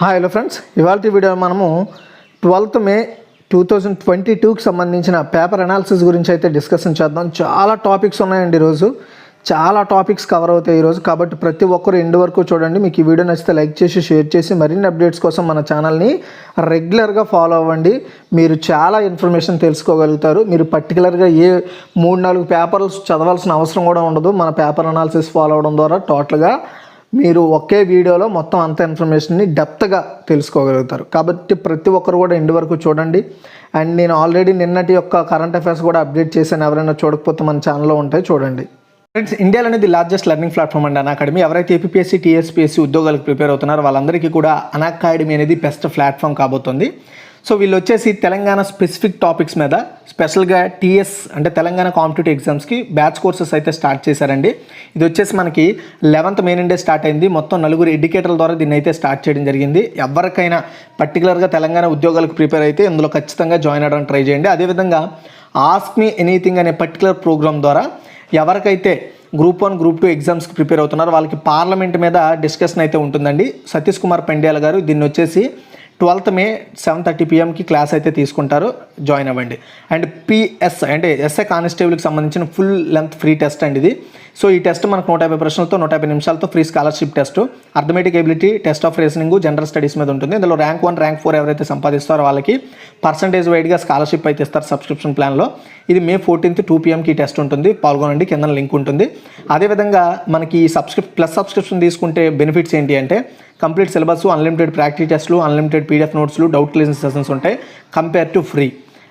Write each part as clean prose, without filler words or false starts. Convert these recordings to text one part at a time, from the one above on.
Hi hello friends, ఇవాళ video మనము 12th మే 2022కి సంబంధించిన పేపర్ అనాలిసిస్ గురించి అయితే డిస్కషన్ చేద్దాం. చాలా టాపిక్స్ ఉన్నాయండి ఈరోజు, చాలా టాపిక్స్ కవర్ అవుతాయి ఈరోజు. కాబట్టి ప్రతి ఒక్కరు ఎండ్ వరకు చూడండి. మీకు ఈ వీడియో నచ్చితే లైక్ చేసి షేర్ చేసి మరిన్ని అప్డేట్స్ కోసం మన ఛానల్ని రెగ్యులర్గా ఫాలో అవ్వండి. మీరు చాలా ఇన్ఫర్మేషన్ తెలుసుకోగలుగుతారు. మీరు పర్టికులర్గా ఏ 3-4 పేపర్లు చదవాల్సిన అవసరం కూడా ఉండదు. మన పేపర్ అనాలిసిస్ ఫాలో అవడం ద్వారా టోటల్గా మీరు ఒకే వీడియోలో మొత్తం అంత ఇన్ఫర్మేషన్ని డెప్త్గా తెలుసుకోగలుగుతారు. కాబట్టి ప్రతి ఒక్కరు కూడా ఎండ్ వరకు చూడండి. అండ్ నేను ఆల్రెడీ నిన్నటి యొక్క కరెంట్ అఫైర్స్ కూడా అప్డేట్ చేశాను. ఎవరైనా చూడకపోతే మన ఛానల్లో ఉంటాయి, చూడండి. ఫ్రెండ్స్, ఇండియాలో అనేది లార్జెస్ట్ లెర్నింగ్ ప్లాట్ఫామ్ అండి అనాకాడమీ. ఎవరైతే ఏపీఎస్సీ టీఎస్పీఎస్సీ ఉద్యోగాలకు ప్రిపేర్ అవుతున్నారో వాళ్ళందరికీ కూడా అనాకాడమీ అనేది బెస్ట్ ప్లాట్ఫామ్ కాబోతుంది. సో వీళ్ళు వచ్చేసి తెలంగాణ స్పెసిఫిక్ టాపిక్స్ మీద స్పెషల్గా టీఎస్ అంటే తెలంగాణ కాంపిటేటివ్ ఎగ్జామ్స్కి బ్యాచ్ కోర్సెస్ అయితే స్టార్ట్ చేశారండి. ఇది వచ్చేసి మనకి 11th మే నుండే స్టార్ట్ అయింది. మొత్తం 4 ఎడ్యుకేటర్ల ద్వారా దీన్ని అయితే స్టార్ట్ చేయడం జరిగింది. ఎవరికైనా పర్టికులర్గా తెలంగాణ ఉద్యోగాలకు ప్రిపేర్ అయితే ఇందులో ఖచ్చితంగా జాయిన్ అవ్వడానికి ట్రై చేయండి. అదేవిధంగా ఆస్క్ మీ ఎనీథింగ్ అనే పర్టికులర్ ప్రోగ్రామ్ ద్వారా ఎవరికైతే గ్రూప్ 1 గ్రూప్ 2 ఎగ్జామ్స్కి ప్రిపేర్ అవుతున్నారో వాళ్ళకి పార్లమెంట్ మీద డిస్కషన్ అయితే ఉంటుందండి. సతీష్ కుమార్ పెండ్యాల గారు దీన్ని వచ్చేసి 12th మే 7:30 PM క్లాస్ అయితే తీసుకుంటారు, జాయిన్ అవ్వండి. అండ్ పిఎస్ అంటే ఎస్ఐ కానిస్టేబుల్కి సంబంధించిన ఫుల్ లెంత్ ఫ్రీ టెస్ట్ అండి ఇది. సో ఈ టెస్ట్ మనకు 150 ప్రశ్నలతో 150 నిమిషాలతో free scholarship test, arithmetic ability, test of reasoning, general studies మీద ఉంటుంది. ఇందులో ర్యాంక్ 1 ర్యాంక్ 4 ఎవరైతే సంపాదిస్తారో వాళ్ళకి పర్సంటేజ్ వైడ్గా స్కాలర్షిప్ అయితే ఇస్తారు సబ్స్క్రిప్షన్ ప్లాన్లో. ఇది మే 14th 2 PM టెస్ట్ ఉంటుంది, పాల్గొనండి. కింద లింక్ ఉంటుంది. అదేవిధంగా మనకి సబ్స్క్రిప్షన్ తీసుకుంటే బెనిఫిట్స్ ఏంటి అంటే కంప్లీట్ సిలబస్, అన్లిమిటెడ్ ప్రాక్టీస్ టెస్ట్లు, అన్లిమిటెడ్ PDF నోట్స్లు, డౌట్ క్లియరెన్స్ సెషన్స్ ఉంటాయి కంపేర్ టు ఫ్రీ.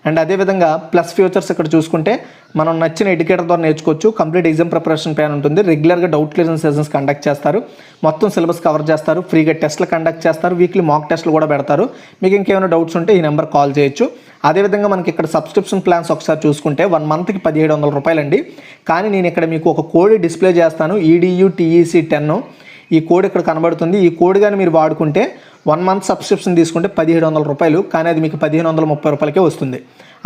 అండ్ అదేవిధంగా ప్లస్ ఫ్యూచర్స్ ఇక్కడ చూసుకుంటే మనం నచ్చిన ఎడ్యుకేటర్ ద్వారా నేర్చుకోవచ్చు. కంప్లీట్ ఎగ్జామ్ ప్రిపరేషన్ ప్లాన్ ఉంటుంది. రెగ్యులర్గా డౌట్ క్లియరెన్స్ సెషన్స్ కండక్ట్ చేస్తారు. మొత్తం సిలబస్ కవర్ చేస్తారు. ఫ్రీగా టెస్ట్లు కండక్ట్ చేస్తారు. వీక్లీ మాక్ టెస్ట్లు కూడా పెడతారు. మీకు ఇంకేమైనా డౌట్స్ ఉంటే ఈ నెంబర్ కాల్ చేయొచ్చు. అదేవిధంగా మనకి ఇక్కడ సబ్స్క్రిప్షన్ ప్లాన్స్ ఒకసారి చూసుకుంటే 1 monthకి 1700 రూపాయలు అండి. కానీ నేను ఇక్కడ మీకు ఒక కోడ్ డిస్ప్లే చేస్తాను, EDUTEC10. ఈ కోడ్ ఇక్కడ కనబడుతుంది. ఈ కోడ్ కానీ మీరు వాడుకుంటే 1 month సబ్స్క్రిప్షన్ తీసుకుంటే 1700 రూపాయలు, కానీ అది మీకు 1530 రూపాయలకే వస్తుంది.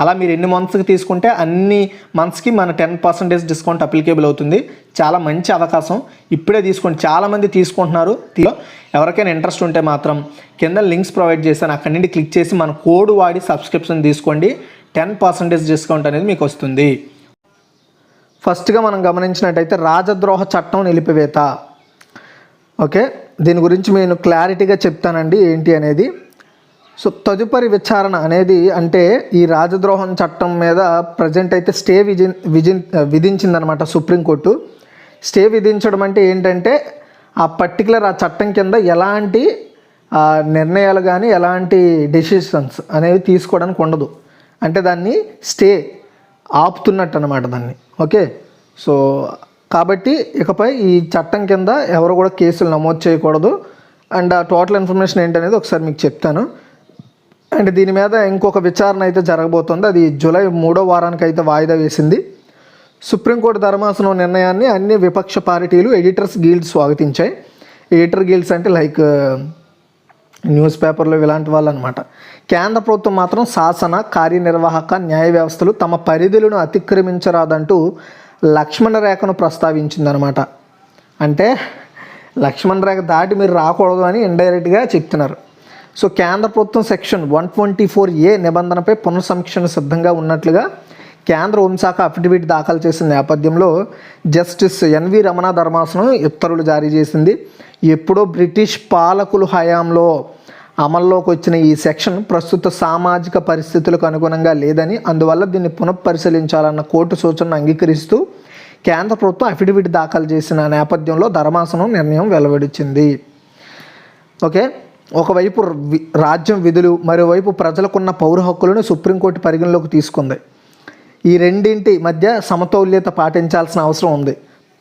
అలా మీరు ఎన్ని మంత్స్కి తీసుకుంటే అన్ని మంత్స్కి మన 10% డిస్కౌంట్ అప్లికేబుల్ అవుతుంది. చాలా మంచి అవకాశం, ఇప్పుడే తీసుకోండి. చాలామంది తీసుకుంటున్నారు. ఎవరికైనా ఇంట్రెస్ట్ ఉంటే మాత్రం కింద లింక్స్ ప్రొవైడ్ చేశాను, అక్కడి నుండి క్లిక్ చేసి మన కోడ్ వాడి సబ్స్క్రిప్షన్ తీసుకోండి. 10% డిస్కౌంట్ అనేది మీకు వస్తుంది. ఫస్ట్గా మనం గమనించినట్టయితే రాజద్రోహ చట్టం నిలిపివేత. ఓకే, దీని గురించి నేను క్లారిటీగా చెప్తానండి ఏంటి అనేది. సో తదుపరి విచారణ అనేది అంటే ఈ రాజద్రోహం చట్టం మీద ప్రజెంట్ అయితే స్టే విధించిందనమాట సుప్రీంకోర్టు. స్టే విధించడం అంటే ఏంటంటే ఆ పర్టికులర్ ఆ చట్టం కింద ఎలాంటి నిర్ణయాలు కానీ ఎలాంటి డెసిషన్స్ అనేవి తీసుకోవడానికి ఉండదు. అంటే దాన్ని స్టే ఆపుతున్నట్టు అనమాట దాన్ని. ఓకే, సో కాబట్టి ఇకపై ఈ చట్టం కింద ఎవరు కూడా కేసులు నమోదు చేయకూడదు. అండ్ ఆ టోటల్ ఇన్ఫర్మేషన్ ఏంటనేది ఒకసారి మీకు చెప్తాను. అండ్ దీని మీద ఇంకొక విచారణ అయితే జరగబోతుంది. అది జూలై 3వ వారానికి అయితే వాయిదా వేసింది. సుప్రీంకోర్టు ధర్మాసనం నిర్ణయాన్ని అన్ని విపక్ష పార్టీలు, ఎడిటర్స్ గిల్డ్స్ స్వాగతించాయి. ఎడిటర్ గిల్డ్స్ అంటే లైక్ న్యూస్ పేపర్లు ఇలాంటి వాళ్ళు అనమాట. కేంద్ర ప్రభుత్వం మాత్రం శాసన, కార్యనిర్వాహక, న్యాయ వ్యవస్థలు తమ పరిధులను అతిక్రమించరాదంటూ లక్ష్మణ రేఖను ప్రస్తావించిందనమాట. అంటే లక్ష్మణ రేఖ దాటి మీరు రాకూడదు అని ఇండైరెక్ట్గా చెప్తున్నారు. సో కేంద్ర ప్రభుత్వం సెక్షన్ 124A నిబంధనపై పునఃసమీక్షణ సిద్ధంగా ఉన్నట్లుగా కేంద్ర హోంశాఖ అఫిడవిట్ దాఖలు చేసిన నేపథ్యంలో జస్టిస్ NV రమణ ధర్మాసనం ఉత్తర్వులు జారీ చేసింది. ఎప్పుడో బ్రిటిష్ పాలకుల హయాంలో అమల్లోకి వచ్చిన ఈ సెక్షన్ ప్రస్తుత సామాజిక పరిస్థితులకు అనుగుణంగా లేదని, అందువల్ల దీన్ని పునఃపరిశీలించాలన్న కోర్టు సూచనను అంగీకరిస్తూ కేంద్ర ప్రభుత్వం అఫిడవిట్ దాఖలు చేసిన నేపథ్యంలో ధర్మాసనం నిర్ణయం వెలువడించింది. ఓకే, ఒకవైపు రాజ్యం విధులు, మరోవైపు ప్రజలకున్న పౌర హక్కులను సుప్రీంకోర్టు పరిగణలోకి తీసుకుంది. ఈ రెండింటి మధ్య సమతౌల్యత పాటించాల్సిన అవసరం ఉంది.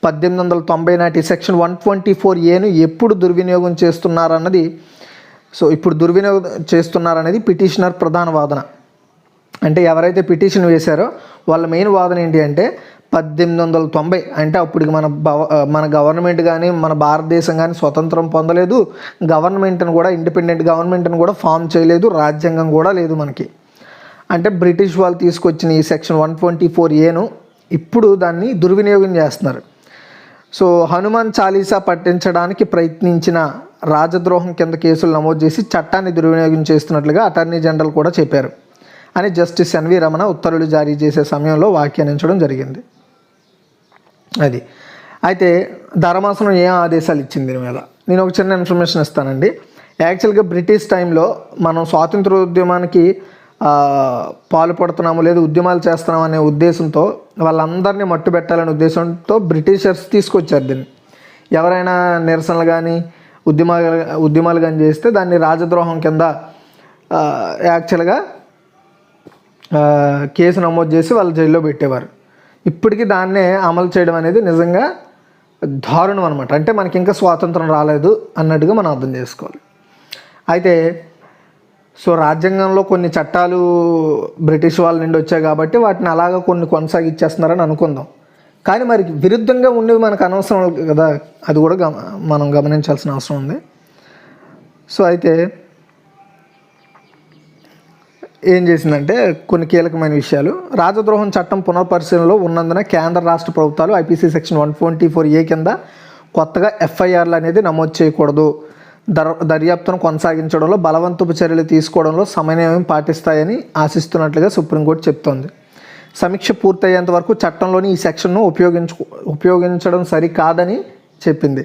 1890 నాటి సెక్షన్ 124Aను ఎప్పుడు దుర్వినియోగం చేస్తున్నారన్నది ఇప్పుడు దుర్వినియోగం చేస్తున్నారనేది పిటిషనర్ ప్రధాన వాదన. అంటే ఎవరైతే పిటిషన్ వేశారో వాళ్ళ మెయిన్ వాదన ఏంటి అంటే 1890 అంటే అప్పటికి మన గవర్నమెంట్ కానీ మన భారతదేశం కానీ స్వతంత్రం పొందలేదు. గవర్నమెంట్ని కూడా ఇండిపెండెంట్ గవర్నమెంట్ని కూడా ఫామ్ చేయలేదు. రాజ్యాంగం కూడా లేదు మనకి. అంటే బ్రిటిష్ వాళ్ళు తీసుకొచ్చిన ఈ సెక్షన్ 124Aను ఇప్పుడు దాన్ని దుర్వినియోగం చేస్తున్నారు. సో హనుమాన్ చాలీసా పఠించడానికి ప్రయత్నించిన రాజద్రోహం కింద కేసులు నమోదు చేసి చట్టాన్ని దుర్వినియోగం చేస్తున్నట్లుగా అటార్నీ జనరల్ కూడా చెప్పారు అని జస్టిస్ ఎన్వి రమణ ఉత్తర్వులు జారీ చేసే సమయంలో వ్యాఖ్యానించడం జరిగింది. అది అయితే ధర్మాసనం ఏం ఆదేశాలు ఇచ్చింది దీని మీద నేను ఒక చిన్న ఇన్ఫర్మేషన్ ఇస్తానండి. యాక్చువల్గా బ్రిటిష్ టైంలో మనం స్వాతంత్రోద్యమానికి పాల్పడుతున్నాము లేదా ఉద్యమాలు చేస్తున్నాం అనే ఉద్దేశంతో వాళ్ళందరినీ మట్టుబెట్టాలనే ఉద్దేశంతో బ్రిటిషర్స్ తీసుకొచ్చారు దీన్ని. ఎవరైనా నిరసనలు కానీ ఉద్యమాలు కానీ చేస్తే దాన్ని రాజద్రోహం కింద యాక్చువల్గా కేసు నమోదు చేసి వాళ్ళు జైల్లో పెట్టేవారు. ఇప్పటికీ దాన్నే అమలు చేయడం అనేది నిజంగా దారుణం అనమాట. అంటే మనకి ఇంకా స్వాతంత్రం రాలేదు అన్నట్టుగా మనం అర్థం చేసుకోవాలి. అయితే రాజ్యాంగంలో కొన్ని చట్టాలు బ్రిటిష్ వాళ్ళ నుండి వచ్చాయి కాబట్టి వాటిని అలాగా కొన్ని కొనసాగిచ్చేస్తున్నారని అనుకుందాం. కానీ మరి విరుద్ధంగా ఉండేవి మనకు అనవసరం కదా, అది కూడా మనం గమనించాల్సిన అవసరం ఉంది. అయితే ఏం చేసిందంటే కొన్ని కీలకమైన విషయాలు. రాజద్రోహం చట్టం పునఃపరిశీలనలో ఉన్నందున కేంద్ర రాష్ట్ర ప్రభుత్వాలు ఐపీసీ సెక్షన్ 124A కింద కొత్తగా ఎఫ్ఐఆర్లు అనేది నమోదు చేయకూడదు. దర్యాప్తును కొనసాగించడంలో బలవంతపు చర్యలు తీసుకోవడంలో సమన్వయం పాటిస్తాయని ఆశిస్తున్నట్లుగా సుప్రీంకోర్టు చెప్తోంది. సమీక్ష పూర్తయ్యేంత వరకు చట్టంలోని ఈ సెక్షన్ను ఉపయోగించడం సరికాదని చెప్పింది.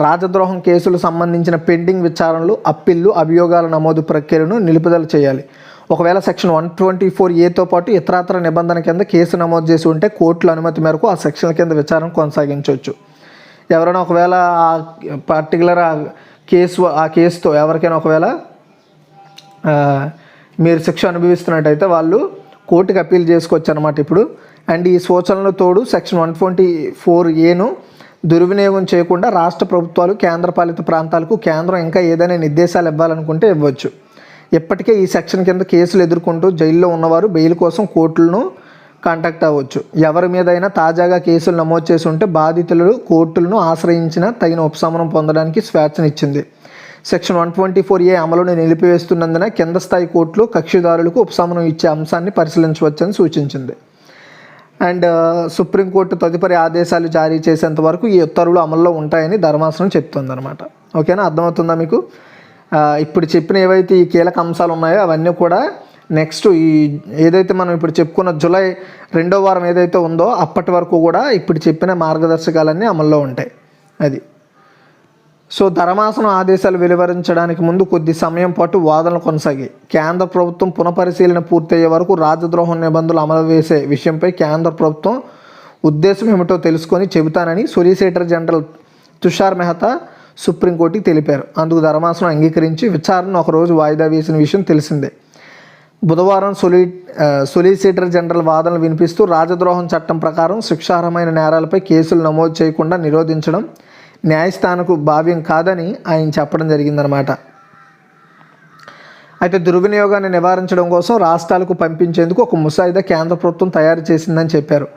రాజద్రోహం కేసులు సంబంధించిన పెండింగ్ విచారణలు, అప్పీళ్లు, అభియోగాల నమోదు ప్రక్రియను నిలుపుదల చేయాలి. ఒకవేళ సెక్షన్ 124Aతో పాటు ఇతరత్ర నిబంధన కింద కేసు నమోదు చేసి ఉంటే కోర్టుల అనుమతి మేరకు ఆ సెక్షన్ల కింద విచారణ కొనసాగించవచ్చు. ఎవరైనా ఒకవేళ ఆ పర్టికులర్ ఆ కేసుతో ఎవరికైనా ఒకవేళ మీరు శిక్ష అనుభవిస్తున్నట్టయితే వాళ్ళు కోర్టుకి అప్పీల్ చేసుకోవచ్చు అనమాట ఇప్పుడు. అండ్ ఈ సూచనలు తోడు సెక్షన్ 124Aను దుర్వినియోగం చేయకుండా రాష్ట్ర ప్రభుత్వాలు, కేంద్రపాలిత ప్రాంతాలకు కేంద్రం ఇంకా ఏదైనా నిర్దేశాలు ఇవ్వాలనుకుంటే ఇవ్వచ్చు. ఇప్పటికే ఈ సెక్షన్ కింద కేసులు ఎదుర్కొంటూ జైల్లో ఉన్నవారు బెయిల్ కోసం కోర్టులను కాంటాక్ట్ అవ్వచ్చు. ఎవరి మీదైనా తాజాగా కేసులు నమోదు చేసి ఉంటే బాధితులు కోర్టులను ఆశ్రయించిన తగిన ఉపశమనం పొందడానికి స్వేచ్ఛనిచ్చింది. సెక్షన్ 124A అమలును నిలిపివేస్తున్నందున కింద స్థాయి కోర్టులు కక్షిదారులకు ఉపశమనం ఇచ్చే అంశాన్ని పరిశీలించవచ్చని సూచించింది. అండ్ సుప్రీంకోర్టు తదుపరి ఆదేశాలు జారీ చేసేంత వరకు ఈ ఉత్తర్వులు అమల్లో ఉంటాయని ధర్మాసనం చెప్తుంది అనమాట. ఓకేనా, అర్థమవుతుందా మీకు? ఇప్పుడు చెప్పిన ఏవైతే ఈ కీలక అంశాలు ఉన్నాయో అవన్నీ కూడా నెక్స్ట్ ఏదైతే మనం ఇప్పుడు చెప్పుకున్న జూలై 2వ వారం ఏదైతే ఉందో అప్పటి వరకు కూడా ఇప్పుడు చెప్పిన మార్గదర్శకాలన్నీ అమల్లో ఉంటాయి. అది ధర్మాసనం ఆదేశాలు వెలువరించడానికి ముందు కొద్ది సమయం పాటు వాదనలు కొనసాగాయి. కేంద్ర ప్రభుత్వం పునఃపరిశీలన పూర్తయ్యే వరకు రాజద్రోహం నిబంధనలు అమలు వేసే విషయంపై కేంద్ర ప్రభుత్వం ఉద్దేశం ఏమిటో తెలుసుకొని చెబుతానని సొలిసిటర్ జనరల్ తుషార్ మెహతా సుప్రీంకోర్టుకి తెలిపారు. అందుకు ధర్మాసనం అంగీకరించి విచారణను ఒకరోజు వాయిదా వేసిన విషయం తెలిసిందే. బుధవారం సొలిసిటర్ జనరల్ వాదనలు వినిపిస్తూ రాజద్రోహం చట్టం ప్రకారం శిక్షార్హమైన నేరాలపై కేసులు నమోదు చేయకుండా నిరోధించడం న్యాయస్థానకు భావ్యం కాదని ఆయన చెప్పడం జరిగిందనమాట. అయితే దుర్వినియోగాన్ని నివారించడం కోసం రాష్ట్రాలకు పంపించేందుకు ఒక ముసాయిదా కేంద్ర ప్రభుత్వం తయారు చేసిందని చెప్పారు.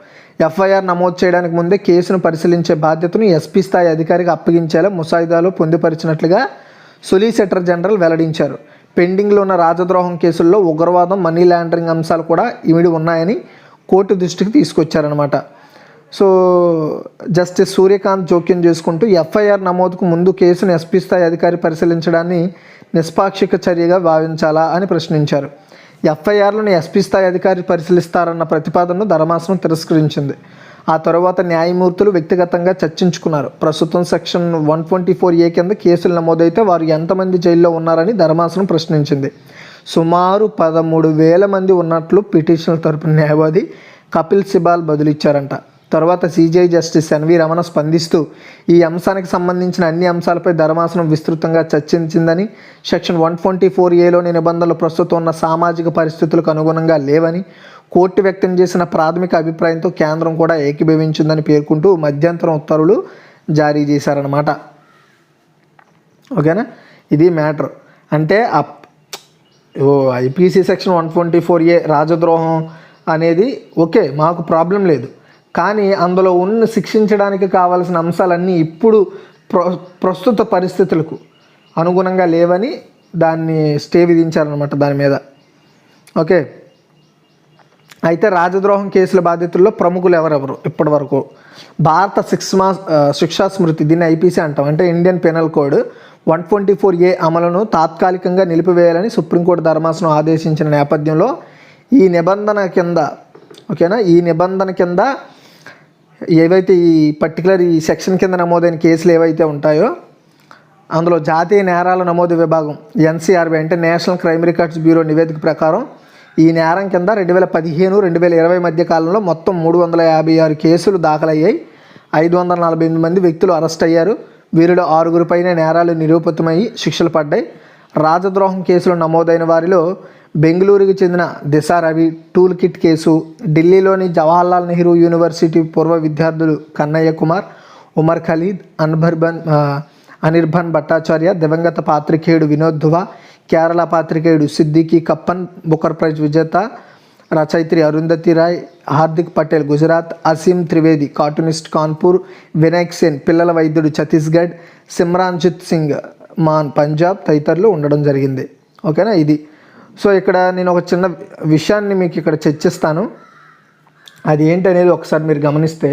ఎఫ్ఐఆర్ నమోదు చేయడానికి ముందే కేసును పరిశీలించే బాధ్యతను ఎస్పీ స్థాయి అధికారికి అప్పగించేలా ముసాయిదాలో పొందుపరిచినట్లుగా సొలిసిటర్ జనరల్ వెల్లడించారు. పెండింగ్లో ఉన్న రాజద్రోహం కేసుల్లో ఉగ్రవాదం, మనీ లాండరింగ్ అంశాలు కూడా ఇమిడి ఉన్నాయని కోర్టు దృష్టికి తీసుకొచ్చారనమాట. జస్టిస్ సూర్యకాంత్ జోక్యం చేసుకుంటూ ఎఫ్ఐఆర్ నమోదుకు ముందు కేసును ఎస్పీ స్థాయి అధికారి పరిశీలించడాన్ని నిష్పాక్షిక చర్యగా భావించాలా అని ప్రశ్నించారు. ఎఫ్ఐఆర్లను ఎస్పీ స్థాయి అధికారి పరిశీలిస్తారన్న ప్రతిపాదనను ధర్మాసనం తిరస్కరించింది. ఆ తరువాత న్యాయమూర్తులు వ్యక్తిగతంగా చర్చించుకున్నారు. ప్రస్తుతం సెక్షన్ 124A కింద కేసులు నమోదైతే వారు ఎంతమంది జైల్లో ఉన్నారని ధర్మాసనం ప్రశ్నించింది. సుమారు 13,000 మంది ఉన్నట్లు పిటిషనర్ తరపున న్యాయవాది కపిల్ సిబాల్ బదులిచ్చారంట. తర్వాత సిజేఐ జస్టిస్ ఎన్వి రమణ స్పందిస్తూ ఈ అంశానికి సంబంధించిన అన్ని అంశాలపై ధర్మాసనం విస్తృతంగా చర్చించిందని, సెక్షన్ 124Aలోని నిబంధనలు ప్రస్తుతం ఉన్న సామాజిక పరిస్థితులకు అనుగుణంగా లేవని కోర్టు వ్యక్తం చేసిన ప్రాథమిక అభిప్రాయంతో కేంద్రం కూడా ఏకీభవించిందని పేర్కొంటూ మధ్యంతరం ఉత్తర్వులు జారీ చేశారనమాట. ఓకేనా, ఇది మ్యాటర్. అంటే ఐపీసీ సెక్షన్ 124A రాజద్రోహం అనేది ఓకే, మాకు ప్రాబ్లం లేదు. కానీ అందులో ఉన్న శిక్షించడానికి కావాల్సిన అంశాలన్నీ ఇప్పుడు ప్రస్తుత పరిస్థితులకు అనుగుణంగా లేవని దాన్ని స్టే విధించారనమాట దాని మీద. ఓకే, అయితే రాజద్రోహం కేసుల బాధితుల్లో ప్రముఖులు ఎవరెవరు? ఇప్పటి వరకు భారత శిక్షా స్మృతి, దీన్ని ఐపీసీ అంటాం, అంటే ఇండియన్ పెనల్ కోడ్ 124A అమలును తాత్కాలికంగా నిలిపివేయాలని సుప్రీంకోర్టు ధర్మాసనం ఆదేశించిన నేపథ్యంలో ఈ నిబంధన కింద ఈ నిబంధన కింద ఏవైతే ఈ పర్టికులర్ ఈ సెక్షన్ కింద నమోదైన కేసులు ఏవైతే ఉంటాయో అందులో జాతీయ నేరాల నమోదు విభాగం NCRB అంటే నేషనల్ క్రైమ్ రికార్డ్స్ బ్యూరో నివేదిక ప్రకారం ఈ నేరం కింద 2015-2020 మధ్య కాలంలో మొత్తం 356 కేసులు దాఖలయ్యాయి. 548 మంది వ్యక్తులు అరెస్ట్ అయ్యారు. వీరిలో 6 పైన నేరాలు నిరూపితమై శిక్షలు పడ్డాయి. రాజద్రోహం కేసులు నమోదైన వారిలో బెంగళూరుకు చెందిన దిశ రవి టూల్ కిట్ కేసు, ఢిల్లీలోని జవహర్లాల్ నెహ్రూ యూనివర్సిటీ పూర్వ విద్యార్థులు కన్నయ్య కుమార్, ఉమర్ ఖలీద్, అనిర్బన్ భట్టాచార్య, దివంగత పాత్రికేయుడు వినోద్ దువా, కేరళ పాత్రికేయుడు సిద్దికీ కప్పన్, బుకర్ ప్రైజ్ విజేత రచయిత్రి అరుంధతి రాయ్, హార్దిక్ పటేల్ గుజరాత్, అసీం త్రివేది కార్టూనిస్ట్ కాన్పూర్, వినాయక్ సేన్ పిల్లల వైద్యుడు ఛత్తీస్గఢ్, సిమ్రాన్జిత్ సింగ్ మాన్ పంజాబ్ తదితరులు ఉండడం జరిగింది. ఓకేనా ఇది. సో ఇక్కడ నేను ఒక చిన్న విషయాన్ని మీకు ఇక్కడ చర్చిస్తాను. అది ఏంటనేది ఒకసారి మీరు గమనిస్తే,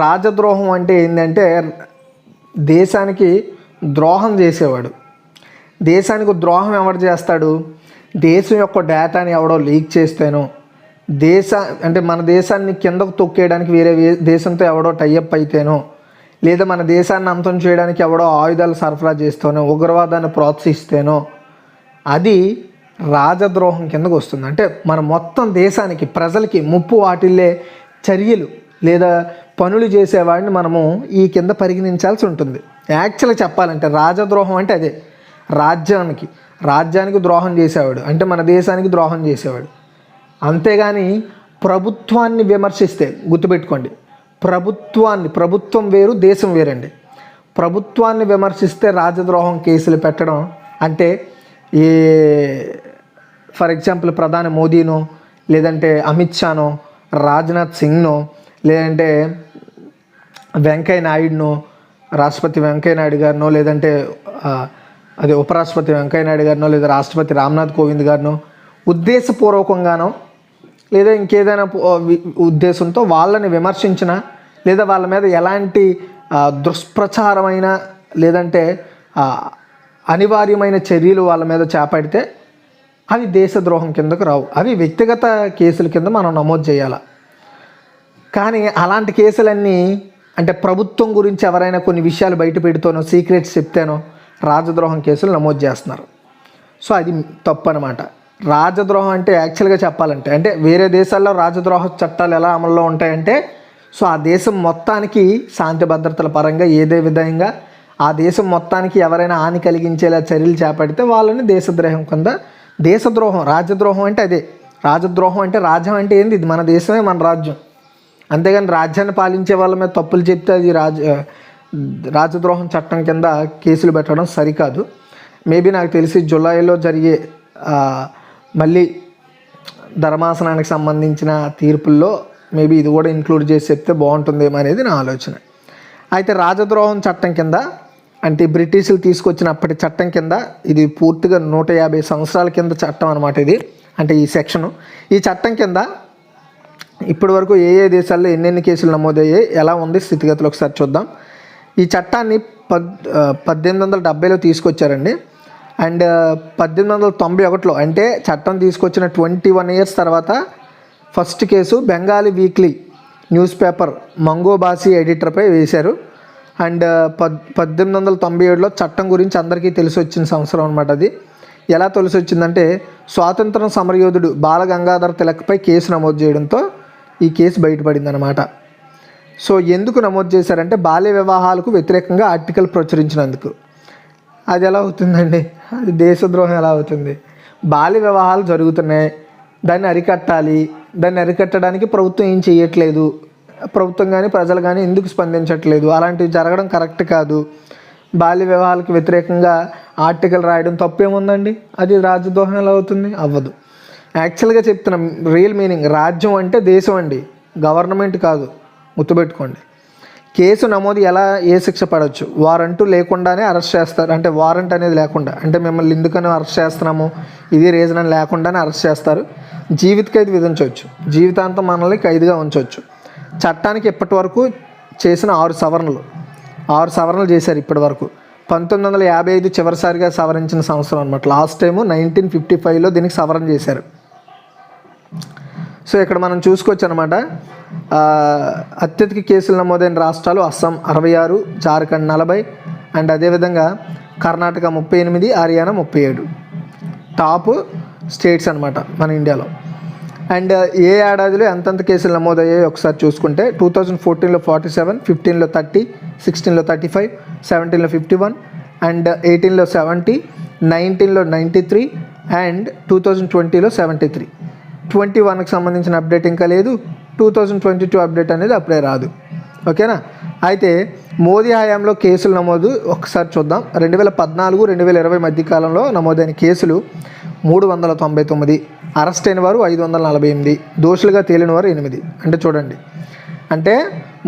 రాజద్రోహం అంటే ఏంటంటే దేశానికి ద్రోహం చేసేవాడు. దేశానికి ద్రోహం ఎవడు చేస్తాడు? దేశం యొక్క డేటాని ఎవడో లీక్ చేస్తేనో, అంటే మన దేశాన్ని కిందకు తొక్కేయడానికి వేరే దేశంతో ఎవడో టైఅప్ అయితేనో, లేదా మన దేశాన్ని అంతం చేయడానికి ఎవడో ఆయుధాలు సరఫరా చేస్తేనో, ఉగ్రవాదాన్ని ప్రోత్సహిస్తేనో అది రాజద్రోహం కిందకు వస్తుంది. అంటే మన మొత్తం దేశానికి ప్రజలకి ముప్పు వాటిల్లే చర్యలు లేదా పనులు చేసేవాడిని మనము ఈ కింద పరిగణించాల్సి ఉంటుంది. యాక్చువల్గా చెప్పాలంటే రాజద్రోహం అంటే అదే, రాజ్యానికి ద్రోహం చేసేవాడు అంటే మన దేశానికి ద్రోహం చేసేవాడు. అంతేగాని ప్రభుత్వాన్ని విమర్శిస్తే గుర్తుపెట్టుకోండి, ప్రభుత్వం వేరు, దేశం వేరండి. ప్రభుత్వాన్ని విమర్శిస్తే రాజద్రోహం కేసులు పెట్టడం అంటే ఫర్ ఎగ్జాంపుల్ ప్రధాని మోదీనో, లేదంటే అమిత్ షానో, రాజ్నాథ్ సింగ్నో, లేదంటే వెంకయ్య నాయుడునో, రాష్ట్రపతి వెంకయ్య నాయుడు గారినో, లేదంటే ఉపరాష్ట్రపతి వెంకయ్య నాయుడు గారినో, లేదా రాష్ట్రపతి రామ్నాథ్ కోవింద్ గారినో ఉద్దేశపూర్వకంగానో లేదా ఇంకేదైనా ఉద్దేశంతో వాళ్ళని విమర్శించిన, లేదా వాళ్ళ మీద ఎలాంటి దుష్ప్రచారమైన లేదంటే అనివార్యమైన చర్యలు వాళ్ళ మీద చేపడితే అవి దేశద్రోహం కిందకు రావు. అవి వ్యక్తిగత కేసుల కింద మనం నమోదు చేయాలి. కానీ అలాంటి కేసులన్నీ అంటే ప్రభుత్వం గురించి ఎవరైనా కొన్ని విషయాలు బయట పెడుతూనో, సీక్రెట్స్ చెప్తేనో రాజద్రోహం కేసులు నమోదు చేస్తున్నారు. సో అది తప్పు అనమాట. రాజద్రోహం అంటే యాక్చువల్గా చెప్పాలంటే అంటే వేరే దేశాల్లో రాజద్రోహ చట్టాలు ఎలా అమల్లో ఉంటాయంటే, సో ఆ దేశం మొత్తానికి శాంతి భద్రతల పరంగా ఏదే విధంగా ఆ దేశం మొత్తానికి ఎవరైనా హాని కలిగించేలా చర్యలు చేపడితే వాళ్ళని దేశద్రోహం కింద. రాజద్రోహం అంటే అదే. రాజద్రోహం అంటే రాజ్యం అంటే ఏంది? ఇది మన దేశమే, మన రాజ్యం. అంతేగాని రాజ్యాన్ని పాలించే వాళ్ళ మీద తప్పులు చెప్తే అది రాజద్రోహం చట్టం కింద కేసులు పెట్టడం సరికాదు. మేబీ నాకు తెలిసి జూలైలో జరిగే మళ్ళీ ధర్మాసనానికి సంబంధించిన తీర్పుల్లో మేబీ ఇది కూడా ఇంక్లూడ్ చేసి చెప్తే బాగుంటుందేమో అనేది నా ఆలోచన. అయితే రాజద్రోహం చట్టం కింద అంటే బ్రిటిషులు తీసుకొచ్చినప్పటి చట్టం కింద ఇది పూర్తిగా 150 సంవత్సరాల కింద చట్టం అనమాట ఇది. అంటే ఈ సెక్షను, ఈ చట్టం కింద ఇప్పటి వరకు ఏ దేశాల్లో ఎన్నెన్ని కేసులు నమోదయ్యాయి, ఎలా ఉంది స్థితిగతులు ఒకసారి చూద్దాం. ఈ చట్టాన్ని 1870లో తీసుకొచ్చారండి. అండ్ 1891లో అంటే చట్టం తీసుకొచ్చిన 21 ఇయర్స్ తర్వాత first case Bengali weekly newspaper మంగోబాసి ఎడిటర్పై వేశారు. అండ్ 1897లో చట్టం గురించి అందరికీ తెలిసి వచ్చిన సంవత్సరం అనమాట అది. ఎలా తెలిసి వచ్చిందంటే స్వాతంత్ర సమరయోధుడు బాల గంగాధర్ తిలక్పై కేసు నమోదు చేయడంతో ఈ కేసు బయటపడింది అనమాట. సో ఎందుకు నమోదు చేశారంటే బాల్య వివాహాలకు వ్యతిరేకంగా ఆర్టికల్ ప్రచురించినందుకు. అది ఎలా అవుతుందండి? అది దేశద్రోహం ఎలా అవుతుంది? బాల్య వివాహాలు జరుగుతున్నాయి, దాన్ని అరికట్టాలి. దాన్ని అరికట్టడానికి ప్రభుత్వం ఏం చేయట్లేదు, ప్రభుత్వం కానీ ప్రజలు కానీ ఎందుకు స్పందించట్లేదు? అలాంటివి జరగడం కరెక్ట్ కాదు. బాల్య వివాహాలకు వ్యతిరేకంగా ఆర్టికల్ రాయడం తప్పేముందండి? అది రాజద్రోహం ఎలా అవుతుంది? అవ్వదు. యాక్చువల్గా చెప్తున్నాం, రియల్ మీనింగ్ రాజ్యం అంటే దేశం అండి, గవర్నమెంట్ కాదు. గుర్తుపెట్టుకోండి. కేసు నమోదు ఎలా ఏ శిక్ష పడవచ్చు? వారంట్ లేకుండానే అరెస్ట్ చేస్తారు. అంటే వారెంట్ అనేది లేకుండా, అంటే మిమ్మల్ని ఎందుకని అరెస్ట్ చేస్తున్నాము ఇది రీజన్ అని లేకుండానే అరెస్ట్ చేస్తారు. జీవిత ఖైదు విధించవచ్చు, జీవితాంతం మనల్ని ఖైదుగా ఉంచవచ్చు. చట్టానికి ఇప్పటి వరకు చేసిన 6 సవరణలు చేశారు ఇప్పటి వరకు. 1955 చివరిసారిగా సవరించిన సంవత్సరం అనమాట. లాస్ట్ టైము 1955లో దీనికి సవరణ చేశారు. సో ఇక్కడ మనం చూసుకోవచ్చు అనమాట. అత్యధిక కేసులు నమోదైన రాష్ట్రాలు అస్సాం 66, జార్ఖండ్ 40 అండ్ అదేవిధంగా కర్ణాటక 38, హర్యానా 37 టాప్ స్టేట్స్ అనమాట మన ఇండియాలో. అండ్ ఏ ఏడాదిలో ఎంతెంత కేసులు నమోదయ్యాయో ఒకసారి చూసుకుంటే 2014లో 47, 15లో 30, 16లో 35, 17లో 51 అండ్ 18లో 70, 19లో 93 అండ్ 2020లో 73. 21కి సంబంధించిన అప్డేట్ ఇంకా లేదు. 2022 అప్డేట్ అనేది అప్పుడే రాదు. ఓకేనా. అయితే మోదీ హయాంలో కేసుల నమోదు ఒకసారి చూద్దాం. 2014, 2020 మధ్యకాలంలో నమోదైన కేసులు 399, అరెస్ట్ అయిన వారు 548, దోషులుగా తేలిన వారు 8. అంటే చూడండి, అంటే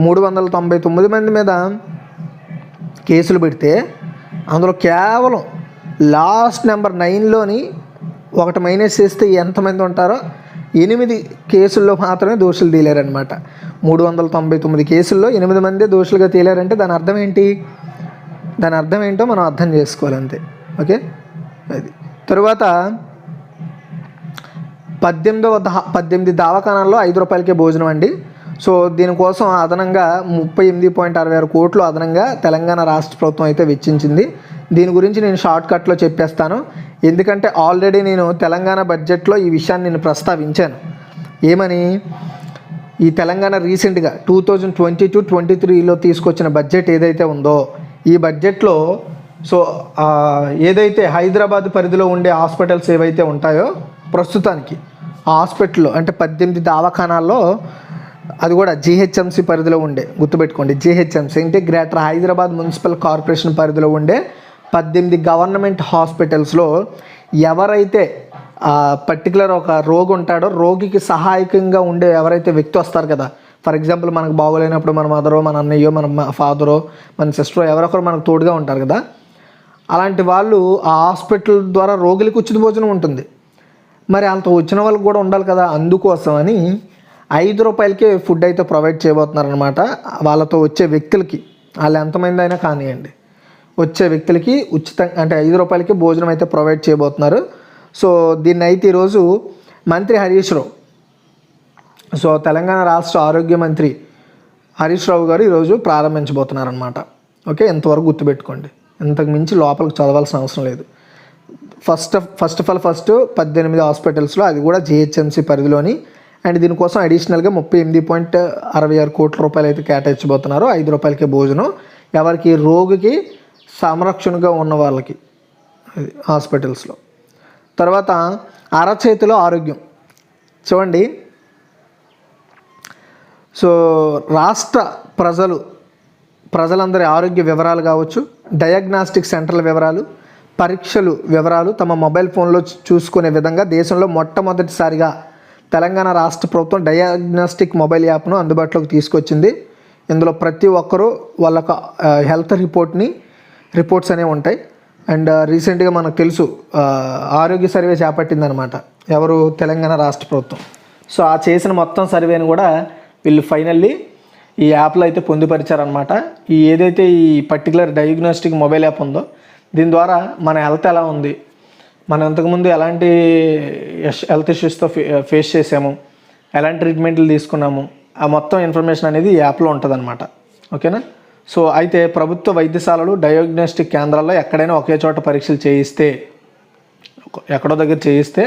399 మంది మీద కేసులు పెడితే అందులో కేవలం లాస్ట్ నెంబర్ 9లోని ఒకటి మైనస్ చేస్తే ఎంతమంది ఉంటారో 8 కేసుల్లో మాత్రమే దోషులు తేలారనమాట. 399 కేసుల్లో 8 మంది దోషులుగా తేలారంటే దాని అర్థం ఏంటి? దాని అర్థం ఏంటో మనం అర్థం చేసుకోవాలి అంతే. ఓకే. అది తరువాత 18 దవాఖానాల్లో ₹5 భోజనం అండి. సో దీనికోసం అదనంగా 38.66 కోట్లు అదనంగా తెలంగాణ రాష్ట్ర ప్రభుత్వం అయితే వెచ్చించింది. దీని గురించి నేను షార్ట్ కట్లో చెప్పేస్తాను, ఎందుకంటే ఆల్రెడీ నేను తెలంగాణ బడ్జెట్లో ఈ విషయాన్ని నేను ప్రస్తావించాను. ఏమని? ఈ తెలంగాణ రీసెంట్గా 2022-23లో తీసుకొచ్చిన బడ్జెట్ ఏదైతే ఉందో ఈ బడ్జెట్లో సో ఏదైతే హైదరాబాద్ పరిధిలో ఉండే హాస్పిటల్స్ ఏవైతే ఉంటాయో ప్రస్తుతానికి ఆ హాస్పిటల్లో అంటే 18 దవాఖానాల్లో, అది కూడా జీహెచ్ఎంసీ పరిధిలో ఉండే, గుర్తుపెట్టుకోండి, జీహెచ్ఎంసీ అంటే గ్రేటర్ హైదరాబాద్ మున్సిపల్ కార్పొరేషన్ పరిధిలో ఉండే 18 గవర్నమెంట్ హాస్పిటల్స్లో ఎవరైతే పర్టికులర్ ఒక రోగి ఉంటాడో రోగికి సహాయకంగా ఉండే ఎవరైతే వ్యక్తి వస్తారు కదా, ఫర్ ఎగ్జాంపుల్ మనకు బాగోలేనప్పుడు మన మదరో, మన అన్నయ్యో, మన ఫాదరో, మన సిస్టరో ఎవరొకరు మనకు తోడుగా ఉంటారు కదా, అలాంటి వాళ్ళు ఆ హాస్పిటల్ ద్వారా రోగులకు ఉచిత భోజనం ఉంటుంది. మరి అంత వచ్చిన వాళ్ళకి కూడా ఉండాలి కదా, అందుకోసమని ₹5కే ఫుడ్ అయితే ప్రొవైడ్ చేయబోతున్నారనమాట. వాళ్ళతో వచ్చే వ్యక్తులకి, వాళ్ళు ఎంతమంది అయినా కానివ్వండి, వచ్చే వ్యక్తులకి ఉచితంగా అంటే ₹5కే భోజనం అయితే ప్రొవైడ్ చేయబోతున్నారు. సో దీన్ని అయితే ఈరోజు మంత్రి హరీష్ రావు, సో తెలంగాణ రాష్ట్ర ఆరోగ్య మంత్రి హరీష్ రావు గారు ఈరోజు ప్రారంభించబోతున్నారనమాట. ఓకే, ఎంతవరకు గుర్తుపెట్టుకోండి, ఇంతకు మించి లోపలికి చదవాల్సిన అవసరం లేదు. ఫస్ట్ 18 హాస్పిటల్స్లో, అది కూడా జిహెచ్ఎంసీ పరిధిలోని. అండ్ దీనికోసం అడిషనల్గా 38.66 కోట్ల రూపాయలు అయితే కేటాయించబోతున్నారు. ₹5కే భోజనం ఎవరికి? రోగికి సంరక్షణగా ఉన్న వాళ్ళకి, అది హాస్పిటల్స్లో. తర్వాత అరచేతిలో ఆరోగ్యం చూడండి. సో రాష్ట్ర ప్రజలందరి ఆరోగ్య వివరాలు కావచ్చు, డయాగ్నాస్టిక్ సెంటర్ల వివరాలు, పరీక్షలు వివరాలు తమ మొబైల్ ఫోన్లో చూసుకునే విధంగా దేశంలో మొట్టమొదటిసారిగా తెలంగాణ రాష్ట్ర ప్రభుత్వం డయాగ్నాస్టిక్ మొబైల్ యాప్ను అందుబాటులోకి తీసుకొచ్చింది. ఇందులో ప్రతి ఒక్కరూ వాళ్ళ హెల్త్ రిపోర్ట్స్ అనేవి ఉంటాయి. అండ్ రీసెంట్గా మనకు తెలుసు ఆరోగ్య సర్వే చేపట్టిందనమాట ఎవరు? తెలంగాణ రాష్ట్ర ప్రభుత్వం. సో ఆ చేసిన మొత్తం సర్వేని కూడా వీళ్ళు ఫైనల్లీ ఈ యాప్లో అయితే పొందుపరిచారనమాట. ఏదైతే ఈ పర్టికులర్ డయాగ్నోస్టిక్ మొబైల్ యాప్ ఉందో దీని ద్వారా మన హెల్త్ ఎలా ఉంది, మనం ఇంతకుముందు ఎలాంటి హెల్త్ ఇష్యూస్తో ఫేస్ చేసాము, ఎలాంటి ట్రీట్మెంట్లు తీసుకున్నాము, ఆ మొత్తం ఇన్ఫర్మేషన్ అనేది ఈ యాప్లో ఉంటుందన్నమాట. ఓకేనా. సో అయితే ప్రభుత్వ వైద్యశాలలు, డయాగ్నోస్టిక్ కేంద్రాల్లో ఎక్కడైనా ఒకే చోట పరీక్షలు చేయిస్తే, ఎక్కడో దగ్గర చేయిస్తే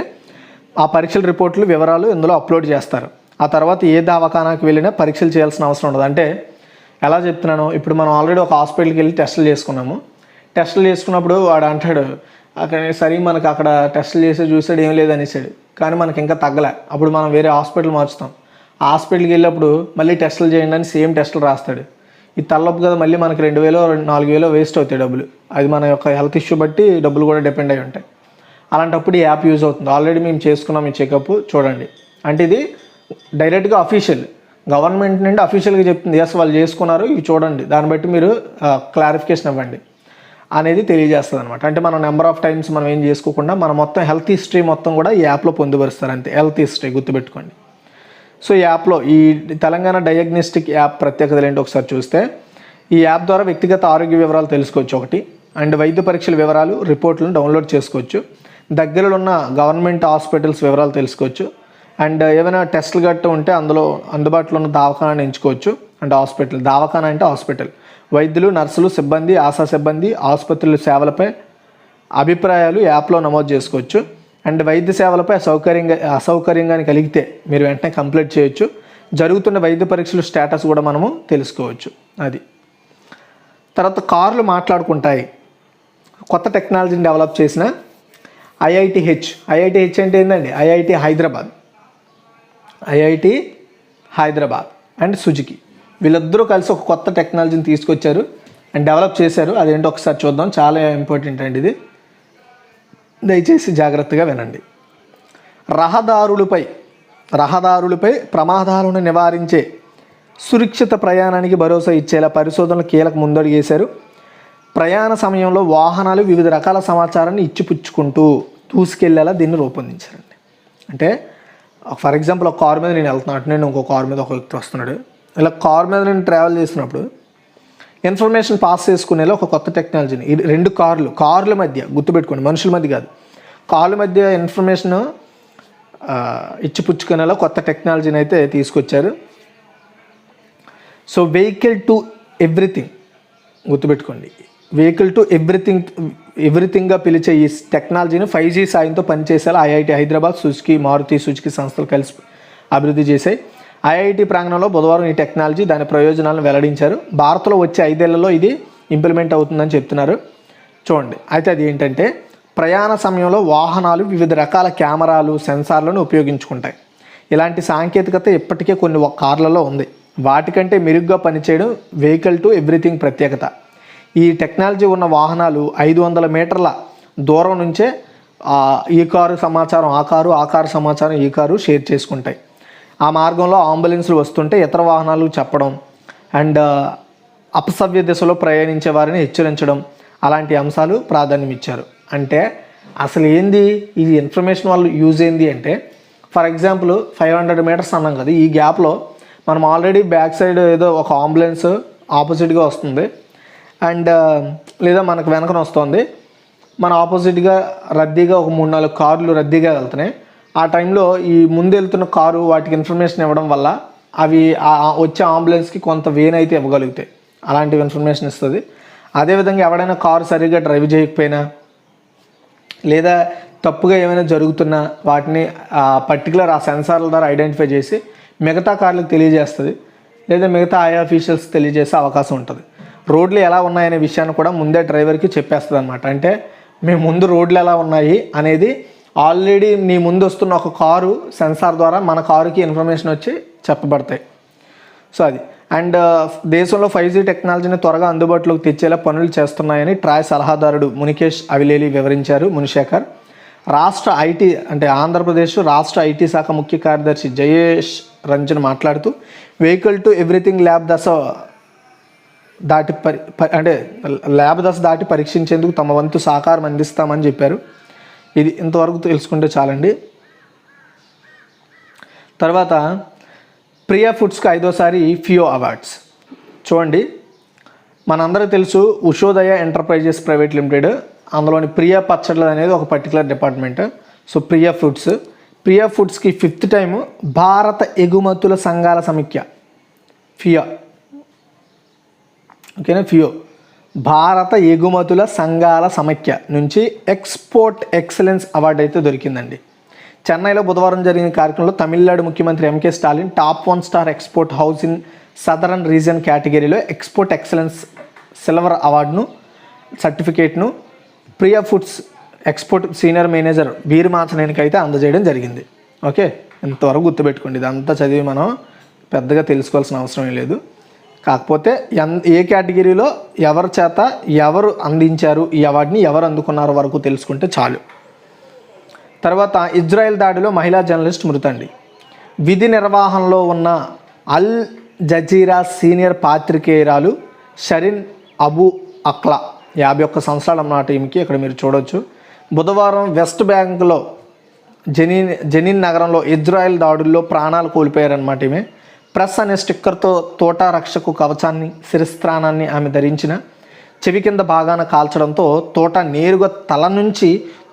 ఆ పరీక్షల రిపోర్ట్లు వివరాలు ఇందులో అప్లోడ్ చేస్తారు. ఆ తర్వాత ఏ దవాఖానాకి వెళ్ళినా పరీక్షలు చేయాల్సిన అవసరం ఉండదు. అంటే ఎలా చెప్తున్నాను, ఇప్పుడు మనం ఆల్రెడీ ఒక హాస్పిటల్కి వెళ్ళి టెస్టులు చేసుకున్నప్పుడు వాడు అంటాడు అక్కడ సరే మనకు అక్కడ టెస్టులు చూసాడు ఏం లేదనేసాడు, కానీ మనకి ఇంకా తగ్గలే. అప్పుడు మనం వేరే హాస్పిటల్ మార్చుతాం. ఆ హాస్పిటల్కి వెళ్ళినప్పుడు మళ్ళీ టెస్టులు చేయండి అని సేమ్ టెస్టులు రాస్తాడు. ఇది తల్లొప్పు కదా, మళ్ళీ మనకి 2,000-4,000 వేస్ట్ అవుతాయి డబ్బులు. అది మన యొక్క హెల్త్ ఇష్యూ బట్టి డబ్బులు కూడా డిపెండ్ అయి ఉంటాయి. అలాంటప్పుడు ఈ యాప్ యూజ్ అవుతుంది. ఆల్రెడీ మేము చేసుకున్నాం ఈ చెకప్ చూడండి అంటే ఇది డైరెక్ట్గా అఫీషియల్ గవర్నమెంట్ నుండి అఫీషియల్గా చెప్తుంది, ఎస్ వాళ్ళు చేసుకున్నారు ఇవి చూడండి, దాన్ని బట్టి మీరు క్లారిఫికేషన్ ఇవ్వండి అనేది తెలియజేస్తుంది అనమాట. అంటే మనం నెంబర్ ఆఫ్ టైమ్స్ మనం ఏం చేసుకోకుండా మన మొత్తం హెల్త్ హిస్టరీ మొత్తం కూడా ఈ యాప్లో పొందుపరుస్తారు అంతే. హెల్త్ హిస్టరీ గుర్తుపెట్టుకోండి. సో ఈ యాప్లో ఈ తెలంగాణ డయాగ్నోస్టిక్ యాప్ ప్రత్యేకతలు ఏంటో ఒకసారి చూస్తే, ఈ యాప్ ద్వారా వ్యక్తిగత ఆరోగ్య వివరాలు తెలుసుకోవచ్చు ఒకటి. అండ్ వైద్య పరీక్షల వివరాలు రిపోర్ట్లను డౌన్లోడ్ చేసుకోవచ్చు. దగ్గరలో ఉన్న గవర్నమెంట్ హాస్పిటల్స్ వివరాలు తెలుసుకోవచ్చు. అండ్ ఏమైనా టెస్టులు గట్టు ఉంటే అందులో అందుబాటులో ఉన్న దవాఖానాన్ని ఎంచుకోవచ్చు. అండ్ హాస్పిటల్, దవాఖానా అంటే హాస్పిటల్, వైద్యులు, నర్సులు, సిబ్బంది, ఆశా సిబ్బంది, ఆసుపత్రుల సేవలపై అభిప్రాయాలు యాప్లో నమోదు చేసుకోవచ్చు. అండ్ వైద్య సేవలపై అసౌకర్యంగా కలిగితే మీరు వెంటనే కంప్లైంట్ చేయొచ్చు. జరుగుతున్న వైద్య పరీక్షల స్టేటస్ కూడా మనము తెలుసుకోవచ్చు. అది తర్వాత కార్లు మాట్లాడుకుంటాయి. కొత్త టెక్నాలజీని డెవలప్ చేసిన ఐఐటిహెచ్ అంటే ఏంటండి? ఐఐటి హైదరాబాద్ అండ్ సుజుకి వీళ్ళిద్దరూ కలిసి ఒక కొత్త టెక్నాలజీని తీసుకొచ్చారు అండ్ డెవలప్ చేశారు. అదేంటో ఒకసారి చూద్దాం. చాలా ఇంపార్టెంట్ అండి ఇది, దయచేసి జాగ్రత్తగా వినండి. రహదారులపై ప్రమాదాలను నివారించే సురక్షిత ప్రయాణానికి భరోసా ఇచ్చేలా పరిశోధనలు కీలక ముందడుగేశారు. ప్రయాణ సమయంలో వాహనాలు వివిధ రకాల సమాచారాన్ని ఇచ్చిపుచ్చుకుంటూ దూసుకెళ్లేలా దీన్ని రూపొందించారండి. అంటే ఫర్ ఎగ్జాంపుల్ ఒక కారు మీద నేను వెళ్తున్నాను, నేను ఇంకో కారు మీద ఒక వ్యక్తి వస్తున్నాడు. ఇలా కారు మీద నేను ట్రావెల్ చేసినప్పుడు ఇన్ఫర్మేషన్ పాస్ చేసుకునేలా ఒక కొత్త టెక్నాలజీని రెండు కార్ల మధ్య, గుర్తుపెట్టుకోండి, మనుషుల మధ్య కాదు, కార్ల మధ్య ఇన్ఫర్మేషన్ ఇచ్చిపుచ్చుకునేలా కొత్త టెక్నాలజీని అయితే తీసుకొచ్చారు. సో వెహికల్ టు ఎవ్రీథింగ్, గుర్తుపెట్టుకోండి, వెహికల్ టు ఎవ్రీథింగ్గా పిలిచే ఈ టెక్నాలజీని 5G సాయంతో పనిచేసేలా IIT Hyderabad, Suzuki, Maruti Suzuki సంస్థలు కలిసి అభివృద్ధి చేశాయి. ఐఐటి ప్రాంగణంలో బుధవారం ఈ టెక్నాలజీ దాని ప్రయోజనాలను వెల్లడించారు. భారత్లో వచ్చే 5 ఏళ్లలో ఇది ఇంప్లిమెంట్ అవుతుందని చెప్తున్నారు. చూడండి, అయితే అది ఏంటంటే ప్రయాణ సమయంలో వాహనాలు వివిధ రకాల కెమెరాలు, సెన్సార్లను ఉపయోగించుకుంటాయి. ఇలాంటి సాంకేతికత ఇప్పటికే కొన్ని కార్లలో ఉంది. వాటికంటే మెరుగ్గా పనిచేయడం వెహికల్ టు ఎవ్రీథింగ్ ప్రత్యేకత. ఈ టెక్నాలజీ ఉన్న వాహనాలు 500 మీటర్ల దూరం నుంచే ఈ కారు సమాచారం ఆ కారు సమాచారం ఈ కారు షేర్ చేసుకుంటాయి. ఆ మార్గంలో అంబులెన్స్లు వస్తుంటే ఇతర వాహనాలు చెప్పడం అండ్ అపసవ్య దిశలో ప్రయాణించే వారిని హెచ్చరించడం, అలాంటి అంశాలు ప్రాధాన్యం ఇచ్చారు. అంటే అసలు ఏంది ఇది ఇన్ఫర్మేషన్ వాళ్ళు యూజ్ ఏంది అంటే, ఫర్ ఎగ్జాంపుల్ 500 మీటర్స్ అన్నాం కదా, ఈ గ్యాప్లో మనం ఆల్రెడీ బ్యాక్ సైడ్ ఏదో ఒక అంబులెన్స్ ఆపోజిట్గా వస్తుంది అండ్ లేదా మనకు వెనకన వస్తుంది, మన ఆపోజిట్గా రద్దీగా ఒక 3-4 కార్లు రద్దీగా వెళ్తున్నాయి. ఆ టైంలో ఈ ముందు వెళ్తున్న కారు వాటికి ఇన్ఫర్మేషన్ ఇవ్వడం వల్ల అవి వచ్చే అంబులెన్స్కి కొంత వేనైతే ఇవ్వగలుగుతాయి, అలాంటి ఇన్ఫర్మేషన్ ఇస్తుంది. అదేవిధంగా ఎవడైనా కారు సరిగ్గా డ్రైవ్ చేయకపోయినా లేదా తప్పుగా ఏమైనా జరుగుతున్నా వాటిని పర్టికులర్ ఆ సెన్సార్ల ద్వారా ఐడెంటిఫై చేసి మిగతా కార్లకు తెలియజేస్తుంది, లేదా మిగతా ఆయా అఫీషియల్స్ తెలియజేసే అవకాశం ఉంటుంది. రోడ్లు ఎలా ఉన్నాయనే విషయాన్ని కూడా ముందే డ్రైవర్కి చెప్పేస్తుంది అనమాట. అంటే మేము ముందు రోడ్లు ఎలా ఉన్నాయి అనేది ఆల్రెడీ నీ ముందు వస్తున్న ఒక కారు సెన్సార్ ద్వారా మన కారుకి ఇన్ఫర్మేషన్ వచ్చి చెప్పబడతాయి. సో అది అండ్ దేశంలో 5G టెక్నాలజీని త్వరగా అందుబాటులోకి తెచ్చేలా పనులు చేస్తున్నాయని ట్రాయ్ సలహాదారుడు మునికేష్ అవిలేలి వివరించారు. మునిశేఖర్ రాష్ట్ర ఐటీ అంటే ఆంధ్రప్రదేశ్ రాష్ట్ర ఐటీ శాఖ ముఖ్య కార్యదర్శి జయేష్ రంజన్ మాట్లాడుతూ వెహికల్ టు ఎవ్రీథింగ్ ల్యాబ్ దశ దాటి పరీక్షించేందుకు తమ వంతు సహకారం అందిస్తామని చెప్పారు. ఇది ఇంతవరకు తెలుసుకుంటే చాలండి. తర్వాత ప్రియా ఫుడ్స్కి 5వసారి ఫియో అవార్డ్స్. చూడండి, మనందరికీ తెలుసు ఉషోదయ ఎంటర్ప్రైజెస్ ప్రైవేట్ లిమిటెడ్, అందులోని ప్రియా పచ్చళ్ళు అనేది ఒక పర్టికులర్ డిపార్ట్మెంట్. సో ప్రియా ఫుడ్స్కి 5th టైము భారత ఎగుమతుల సంఘాల సమైక్య ఫియా, ఓకేనా, ఫియో భారత ఎగుమతుల సంఘాల సమైక్య నుంచి ఎక్స్పోర్ట్ ఎక్సలెన్స్ అవార్డు అయితే దొరికిందండి. చెన్నైలో బుధవారం జరిగిన కార్యక్రమంలో తమిళనాడు ముఖ్యమంత్రి MK Stalin top 1 star export house in southern region కేటగిరీలో ఎక్స్పోర్ట్ ఎక్సలెన్స్ సిల్వర్ అవార్డును సర్టిఫికేట్ను Priya foods export senior manager వీరమాచనేనికి అయితే అందజేయడం జరిగింది. ఓకే, ఇంతవరకు గుర్తుపెట్టుకోండి. ఇదంతా చదివి మనం పెద్దగా తెలుసుకోవాల్సిన అవసరం లేదు. కాకపోతే ఏ కేటగిరీలో ఎవరి చేత ఎవరు అందించారు ఈ అవార్డుని, ఎవరు అందుకున్నారో వరకు తెలుసుకుంటే చాలు. తర్వాత ఇజ్రాయెల్ దాడిలో మహిళా జర్నలిస్ట్ మృతండి. విధి నిర్వహణలో ఉన్న అల్ జజీరా సీనియర్ పాత్రికేయురాలు షరీన్ అబూ అక్లా 51 సంవత్సరాల అన్నమాట ఈమెకి. ఇక్కడ మీరు చూడవచ్చు, బుధవారం వెస్ట్ బ్యాంక్లో జెనిన్ నగరంలో ఇజ్రాయెల్ దాడుల్లో ప్రాణాలు కోల్పోయారన్నమాట. ఈమె ప్రెస్ అనే స్టిక్కర్తో తోటా రక్షకు కవచాన్ని శిరస్త్రాణాన్ని ఆమె ధరించిన చెవి కింద భాగాన కాల్చడంతో తోట నేరుగా తల నుంచి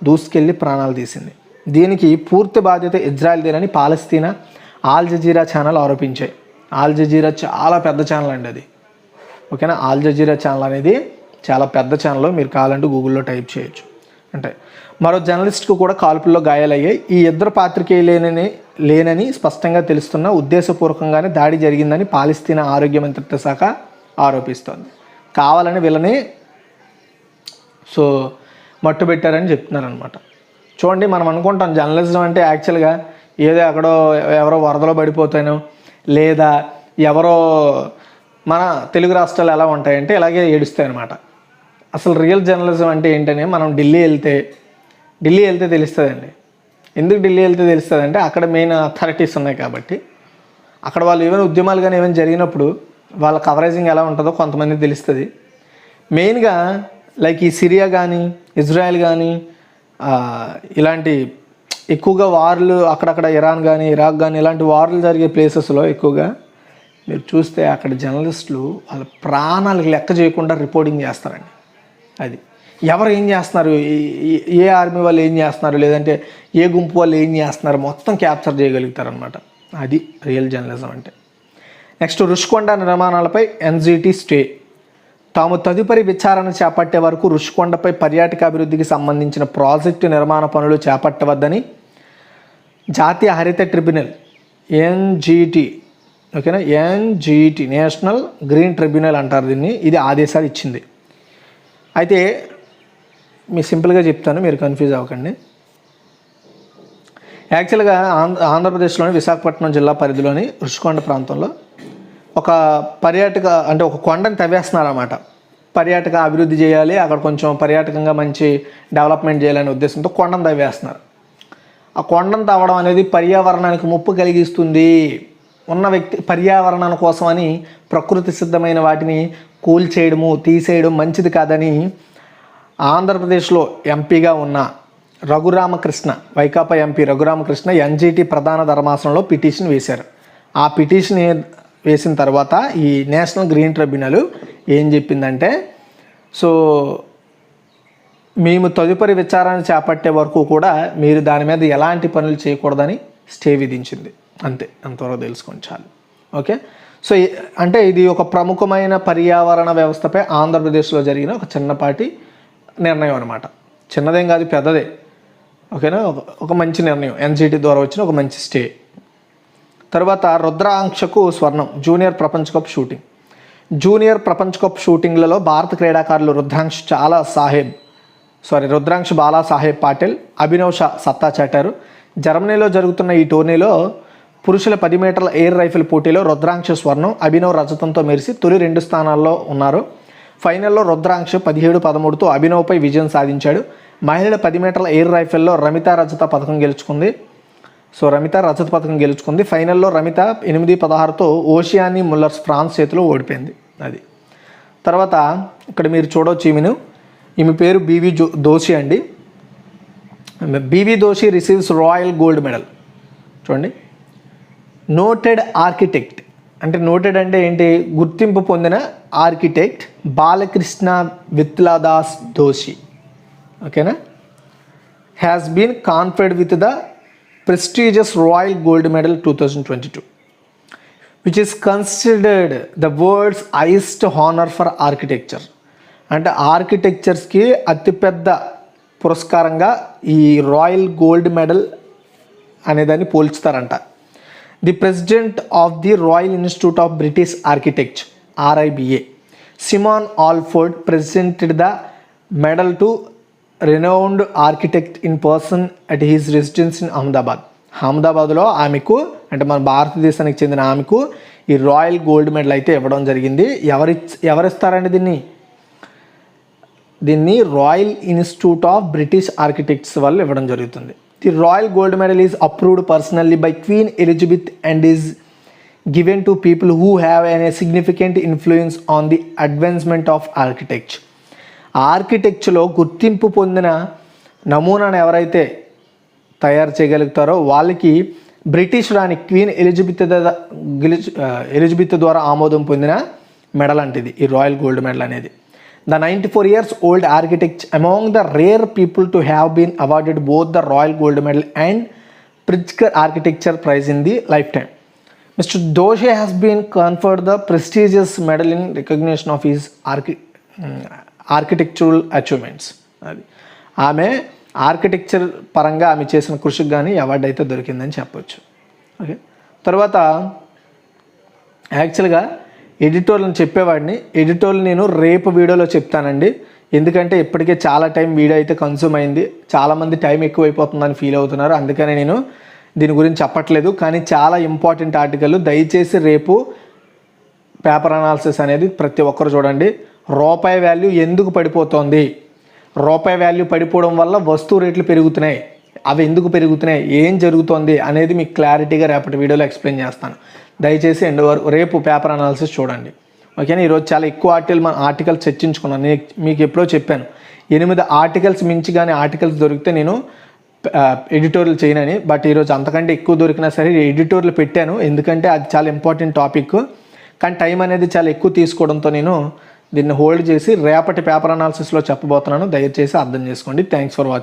దూసుకెళ్లి ప్రాణాలు తీసింది. దీనికి పూర్తి బాధ్యత ఇజ్రాయెల్దేనని పాలస్తీనా ఆల్ జజీరా ఛానల్ ఆరోపించాయి. ఆల్ జజీరా చాలా పెద్ద ఛానల్ అండి అది, ఓకేనా. ఆల్ జజీరా ఛానల్ అనేది చాలా పెద్ద ఛానల్, మీరు కావాలంటే గూగుల్లో టైప్ చేయొచ్చు. అంటే మరో జర్నలిస్ట్కు కూడా కాల్పుల్లో గాయాలయ్యాయి. ఈ ఇద్దరు పాత్రికేయులేనని స్పష్టంగా తెలుస్తున్న ఉద్దేశపూర్వకంగానే దాడి జరిగిందని పాలస్తీనా ఆరోగ్య మంత్రిత్వ శాఖ ఆరోపిస్తోంది. కావాలని వీళ్ళని మట్టు పెట్టారని చెప్తున్నారనమాట. చూడండి, మనం అనుకుంటాం జర్నలిజం అంటే యాక్చువల్గా ఏదో ఎక్కడో ఎవరో వరదలో పడిపోతానో, లేదా ఎవరో మన తెలుగు రాష్ట్రాలు ఎలా ఉంటాయంటే ఇలాగే ఏడుస్తాయి అనమాట. అసలు రియల్ జర్నలిజం అంటే ఏంటని మనం ఢిల్లీ వెళ్తే తెలుస్తుందండి. ఎందుకు ఢిల్లీ వెళ్తే తెలుస్తుంది అంటే అక్కడ మెయిన్ అథారిటీస్ ఉన్నాయి కాబట్టి. అక్కడ వాళ్ళు ఏమైనా ఉద్యమాలు కానీ ఏమైనా జరిగినప్పుడు వాళ్ళ కవరేజింగ్ ఎలా ఉంటుందో కొంతమంది తెలుస్తుంది. మెయిన్గా లైక్ ఈ సిరియా కానీ ఇజ్రాయెల్ కానీ ఇలాంటి ఎక్కువగా వార్లు అక్కడక్కడ ఇరాన్ కానీ ఇరాక్ కానీ ఇలాంటి వార్లు జరిగే ప్లేసెస్లో ఎక్కువగా మీరు చూస్తే అక్కడ జర్నలిస్టులు వాళ్ళ ప్రాణాలకు లెక్క చేయకుండా రిపోర్టింగ్ చేస్తారండి. అది ఎవరు ఏం చేస్తున్నారు, ఏ ఆర్మీ వాళ్ళు ఏం చేస్తున్నారు, లేదంటే ఏ గుంపు వాళ్ళు ఏం చేస్తున్నారు మొత్తం క్యాప్చర్ చేయగలుగుతారనమాట. అది రియల్ జర్నలిజం అంటే. నెక్స్ట్, రుషికొండ నిర్మాణాలపై ఎన్జిటి స్టే. తాము తదుపరి విచారణ చేపట్టే వరకు రుషికొండపై పర్యాటకాభివృద్ధికి సంబంధించిన ప్రాజెక్టు నిర్మాణ పనులు చేపట్టవద్దని జాతీయ హరిత ట్రిబ్యునల్ ఎన్జిటి, ఓకేనా, ఎన్జిటి నేషనల్ గ్రీన్ ట్రిబ్యునల్ అంటారు దీన్ని, ఇది ఆదేశాలు ఇచ్చింది. అయితే మీ సింపుల్గా చెప్తాను, మీరు కన్ఫ్యూజ్ అవ్వకండి. యాక్చువల్గా ఆంధ్రప్రదేశ్లోని విశాఖపట్నం జిల్లా పరిధిలోని రుషికొండ ప్రాంతంలో ఒక ఒక కొండని తవ్వేస్తున్నారు అన్నమాట. పర్యాటక అభివృద్ధి చేయాలి, అక్కడ కొంచెం పర్యాటకంగా మంచి డెవలప్మెంట్ చేయాలనే ఉద్దేశంతో కొండను తవ్వేస్తున్నారు. ఆ కొండను తవ్వడం అనేది పర్యావరణానికి ముప్పు కలిగిస్తుంది. ఉన్న పర్యావరణం కోసమని ప్రకృతి సిద్ధమైన వాటిని కూల్చేయడము తీసేయడం మంచిది కాదని ఆంధ్రప్రదేశ్లో ఎంపీగా ఉన్న రఘురామకృష్ణ, వైకాపా ఎంపీ రఘురామకృష్ణ ఎన్జిటి ప్రధాన ధర్మాసనంలో పిటిషన్ వేశారు. ఆ పిటిషన్ వేసిన తర్వాత ఈ నేషనల్ గ్రీన్ ట్రిబ్యునల్ ఏం చెప్పిందంటే, మేము తదుపరి విచారణ చేపట్టే వరకు కూడా మీరు దాని మీద ఎలాంటి పనులు చేయకూడదని స్టే విధించింది. అంతే, అంతవరకు తెలుసుకోండి చాలు. ఓకే, అంటే ఇది ఒక ప్రముఖమైన పర్యావరణ వ్యవస్థపై ఆంధ్రప్రదేశ్లో జరిగిన ఒక చిన్నపాటి నిర్ణయం అనమాట. చిన్నదేం కాదు, పెద్దదే. ఓకేనా, ఒక మంచి నిర్ణయం, ఎన్జిటి ద్వారా వచ్చిన ఒక మంచి స్టే. తర్వాత రుద్రాంక్షకు స్వర్ణం. జూనియర్ ప్రపంచ కప్ షూటింగ్లలో భారత క్రీడాకారులు రుద్రాంక్ష్ బాలా సాహెబ్ పాటిల్, అభినవ్ షా సత్తా చాటారు. జర్మనీలో జరుగుతున్న ఈ టోర్నీలో పురుషుల 10 మీటర్ల ఎయిర్ రైఫిల్ పోటీలో రుద్రాంక్ష స్వర్ణం, అభినవ్ రజతంతో మెరిసి తొలి 2 స్థానాల్లో ఉన్నారు. ఫైనల్లో రుద్రాంక్ష 17-13తో అభినవ్పై విజయం సాధించాడు. మహిళల 10 మీటర్ల ఎయిర్ రైఫిల్లో రమిత రజత పథకం గెలుచుకుంది. ఫైనల్లో రమిత 8-16తో ఓషియానీ ముల్లర్స్ ఫ్రాన్స్ చేతిలో ఓడిపోయింది. అది తర్వాత ఇక్కడ మీరు చూడవచ్చు, ఈమె పేరు బీవీ దోషి అండి. B V Doshi receives Royal gold Medal. చూడండి, నోటెడ్ ఆర్కిటెక్ట్ అంటే ఏంటి, గుర్తింపు పొందిన ఆర్కిటెక్ట్ బాలకృష్ణ విత్లాదాస్ దోషి, ఓకేనా, has been conferred with the prestigious Royal Gold Medal 2022, which is considered the world's highest honor for architecture. అంటే ఆర్కిటెక్చర్స్కి అతిపెద్ద పురస్కారంగా ఈ రాయల్ గోల్డ్ మెడల్ అనేదాన్ని పోల్చుతారంట. The president of the royal institute of British architecture RIBA, Simon Alford, presented the medal to renowned architect in person at his residence in అహ్మదాబాద్లో ఆమెకు, అంటే మన భారతదేశానికి చెందిన ఆమెకు ఈ రాయల్ గోల్డ్ మెడల్ అయితే ఇవ్వడం జరిగింది. ఎవరిస్తారండి దీన్ని royal institute of British architects వాళ్ళు ఇవ్వడం జరుగుతుంది. The royal gold medal is approved personally by queen Elizabeth and is given to people who have a significant influence on the advancement of architecture. ఆర్కిటెక్చర్లో గుర్తింపు పొందిన నమూనాను ఎవరైతే తయారు చేయగలుగుతారో వాళ్ళకి బ్రిటిష్ రాణి క్వీన్ ఎలిజబెత్ ద్వారా ఆమోదం పొందిన మెడల్ అంటే ఇది ఈ రాయల్ గోల్డ్ మెడల్ అనేది. The 94 years old architect among the rare people to have been awarded both the Royal Gold Medal and Pritzker Architecture Prize in the lifetime. Mr. Doshi has been conferred the prestigious medal in recognition of his architectural achievements. అది ఆమె architecture పరంగా ఆమె చేసిన కృషికి కానీ award అయితే దొరికిందని చెప్పొచ్చు. ఓకే, తర్వాత యాక్చువల్గా ఎడిటోర్లను చెప్పేవాడిని. ఎడిటోర్లు నేను రేపు వీడియోలో చెప్తానండి, ఎందుకంటే ఇప్పటికే చాలా టైం వీడియో అయితే కన్స్యూమ్ అయింది, చాలామంది టైం ఎక్కువైపోతుందని ఫీల్ అవుతున్నారు, అందుకని నేను దీని గురించి చెప్పట్లేదు. కానీ చాలా ఇంపార్టెంట్ ఆర్టికల్, దయచేసి రేపు పేపర్ అనాలిసిస్ అనేది ప్రతి ఒక్కరు చూడండి. రూపాయి వాల్యూ ఎందుకు పడిపోతుంది, రూపాయి వాల్యూ పడిపోవడం వల్ల వస్తువు రేట్లు పెరుగుతున్నాయి, అవి ఎందుకు పెరుగుతున్నాయి, ఏం జరుగుతుంది అనేది మీకు క్లారిటీగా రేపటి వీడియోలో ఎక్స్ప్లెయిన్ చేస్తాను. దయచేసి రేపు పేపర్ అనాలిసిస్ చూడండి. ఓకేనా, ఈరోజు చాలా ఎక్కువ ఆర్టికల్స్ చర్చించుకున్నాను. నేను మీకు ఎప్పుడో చెప్పాను 8 ఆర్టికల్స్ మించి కానీ ఆర్టికల్స్ దొరికితే నేను ఎడిటోరియల్ చేయనని. బట్ ఈరోజు అంతకంటే ఎక్కువ దొరికినా సరే ఎడిటోరియల్ పెట్టాను, ఎందుకంటే అది చాలా ఇంపార్టెంట్ టాపిక్. కానీ టైం అనేది చాలా ఎక్కువ తీసుకోవడంతో నేను దీన్ని హోల్డ్ చేసి రేపటి పేపర్ అనాలిసిస్లో చెప్పబోతున్నాను. దయచేసి అర్థం చేసుకోండి. Thanks for watching.